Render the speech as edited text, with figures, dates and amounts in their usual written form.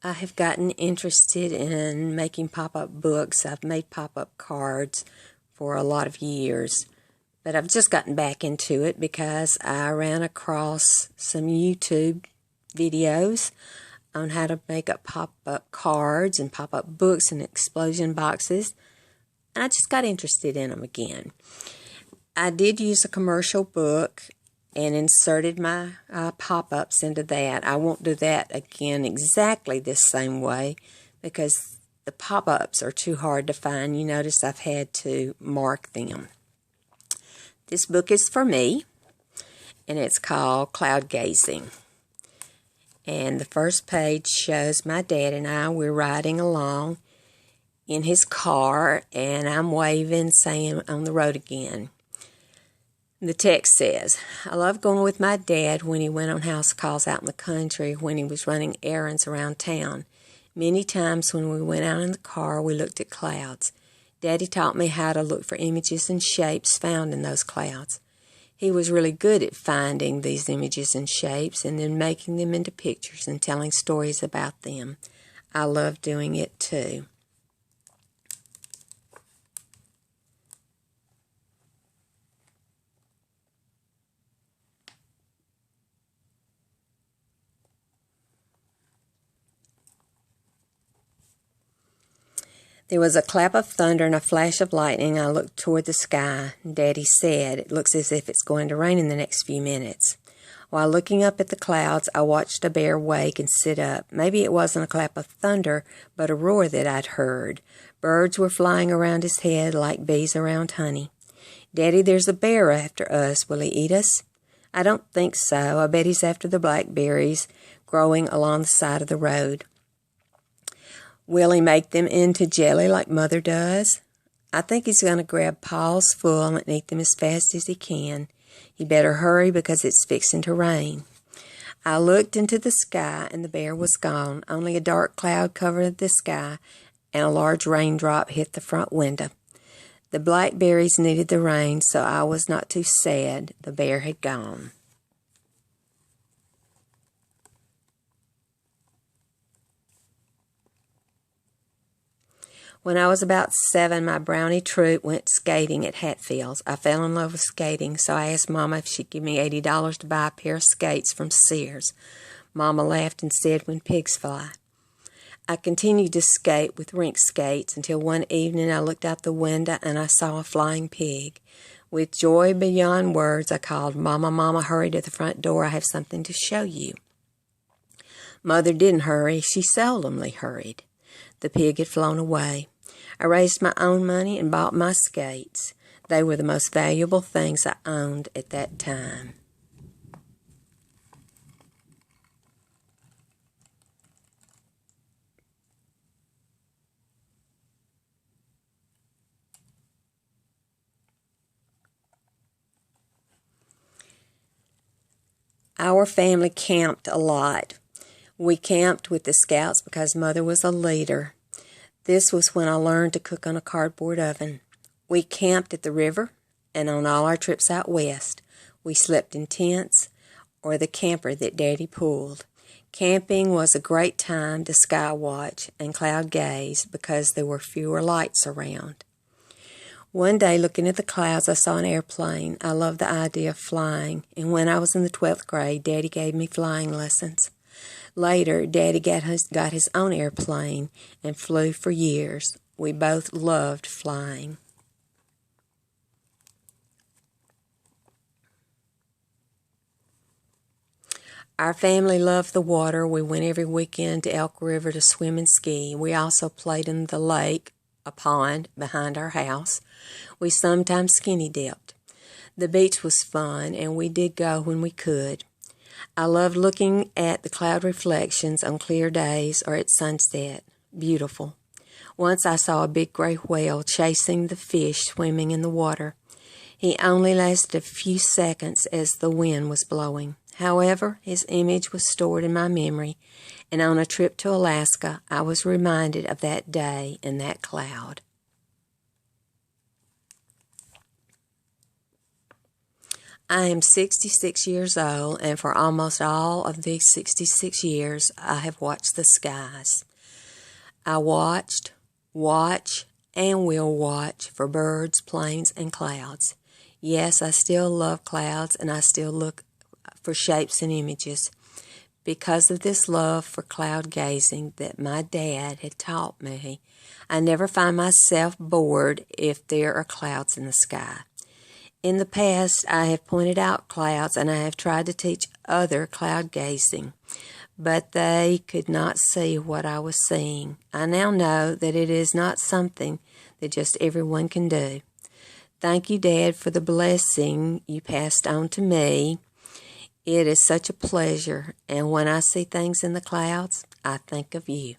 I have gotten interested in making pop-up books. I've made pop-up cards for a lot of years, but I've just gotten back into it because I ran across some YouTube videos on how to make up pop-up cards and pop-up books and explosion boxes, and I just got interested in them again. I did use a commercial book and inserted my pop-ups into that. I won't do that again exactly this same way because the pop-ups are too hard to find. You notice I've had to mark them. This book is for me, and it's called Cloud Gazing. And the first page shows my dad and I. We're riding along in his car, and I'm waving, saying, "On the road again." The text says, "I love going with my dad when he went on house calls out in the country, when he was running errands around town. Many times when we went out in the car, we looked at clouds. Daddy taught me how to look for images and shapes found in those clouds. He was really good at finding these images and shapes and then making them into pictures and telling stories about them. I love doing it too." There was a clap of thunder and a flash of lightning. I looked toward the sky. Daddy said, "It looks as if it's going to rain in the next few minutes." While looking up at the clouds, I watched a bear wake and sit up. Maybe it wasn't a clap of thunder, but a roar that I'd heard. Birds were flying around his head like bees around honey. "Daddy, there's a bear after us. Will he eat us?" "I don't think so. I bet he's after the blackberries growing along the side of the road." "Will he make them into jelly like Mother does?" "I think he's going to grab paws full and eat them as fast as he can. He better hurry because it's fixing to rain." I looked into the sky and the bear was gone. Only a dark cloud covered the sky and a large raindrop hit the front window. The blackberries needed the rain, so I was not too sad. The bear had gone. When I was about 7, my brownie troop went skating at Hatfields. I fell in love with skating, so I asked Mama if she'd give me $80 to buy a pair of skates from Sears. Mama laughed and said, "When pigs fly." I continued to skate with rink skates until one evening I looked out the window and I saw a flying pig. With joy beyond words, I called, "Mama, Mama, hurry to the front door. I have something to show you." Mother didn't hurry. She seldomly hurried. The pig had flown away. I raised my own money and bought my skates. They were the most valuable things I owned at that time. Our family camped a lot. We camped with the Scouts because Mother was a leader. This was when I learned to cook on a cardboard oven. We camped at the river and on all our trips out west. We slept in tents or the camper that Daddy pulled. Camping was a great time to sky watch and cloud gaze because there were fewer lights around. One day, looking at the clouds, I saw an airplane. I loved the idea of flying, and when I was in the 12th grade, Daddy gave me flying lessons. Later, Daddy got his own airplane and flew for years. We both loved flying. Our family loved the water. We went every weekend to Elk River to swim and ski. We also played in the lake, a pond behind our house. We sometimes skinny dipped. The beach was fun, and we did go when we could. I loved looking at the cloud reflections on clear days or at sunset. Beautiful. Once I saw a big gray whale chasing the fish swimming in the water. He only lasted a few seconds as the wind was blowing. However, his image was stored in my memory, and on a trip to Alaska, I was reminded of that day and that cloud. I am 66 years old, and for almost all of these 66 years, I have watched the skies. I watched, watch, and will watch for birds, planes, and clouds. Yes, I still love clouds, and I still look for shapes and images. Because of this love for cloud gazing that my dad had taught me, I never find myself bored if there are clouds in the sky. In the past, I have pointed out clouds and I have tried to teach other cloud gazing, but they could not see what I was seeing. I now know that it is not something that just everyone can do. Thank you, Dad, for the blessing you passed on to me. It is such a pleasure, and when I see things in the clouds, I think of you.